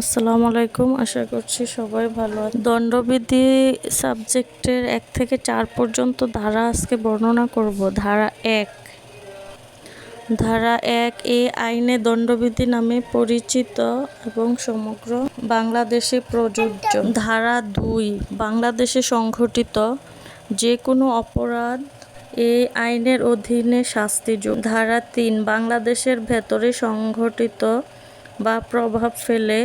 আসসালামু আলাইকুম। আশা করছি সবাই ভালো আছে। দণ্ডবিধি সাবজেক্টের 1 থেকে 4 পর্যন্ত ধারা আজকে বর্ণনা করব। ধারা 1 এই আইনে দণ্ডবিধি নামে পরিচিত এবং সমগ্র বাংলাদেশে প্রযোজ্য। ধারা 2 বাংলাদেশে সংঘটিত যে কোনো অপরাধ এই আইনের অধীনে শাস্তিযোগ্য। ধারা 3 বাংলাদেশের ভেতরে সংঘটিত বা প্রভাব ফেলে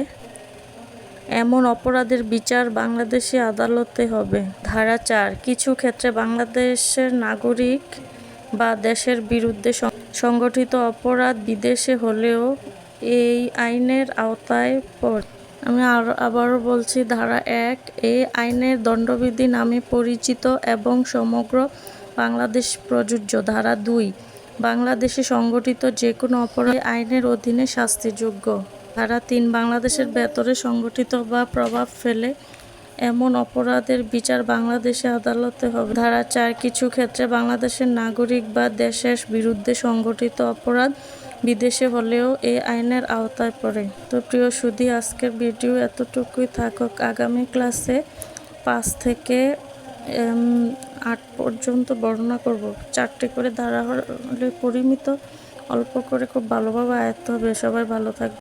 এমন অপরাধের বিচার বাংলাদেশি আদালতে হবে। ধারা 4 কিছু ক্ষেত্রে বাংলাদেশের নাগরিক বা দেশের বিরুদ্ধে সংগঠিত অপরাধ বিদেশে হলেও এই আইনের আওতায় পড়ে। আমি আবারও বলছি, ধারা 1 এই আইনের দণ্ডবিধি নামে পরিচিত এবং সমগ্র বাংলাদেশ প্রযোজ্য। ধারা 2 বাংলাদেশে সংগঠিত যে কোনো অপরাধ আইনের অধীনে শাস্তিযোগ্য। ধারা 3 বাংলাদেশের ভেতরে সংগঠিত বা প্রভাব ফেলে এমন অপরাধের বিচার বাংলাদেশে আদালতে হবে। ধারা 4 কিছু ক্ষেত্রে বাংলাদেশের নাগরিক বা দেশের বিরুদ্ধে সংগঠিত অপরাধ বিদেশে হলেও এই আইনের আওতায় পড়ে। তো প্রিয় সুধী, আজকের ভিডিও এতটুকুই থাকুক। আগামী ক্লাসে 5 থেকে 8 পর্যন্ত বর্ণনা করব। 4টে করে ধারা হলে পরিমিত, অল্প করে খুব ভালোভাবে আয়ত্ত হবে। সবাই ভালো থাকবে।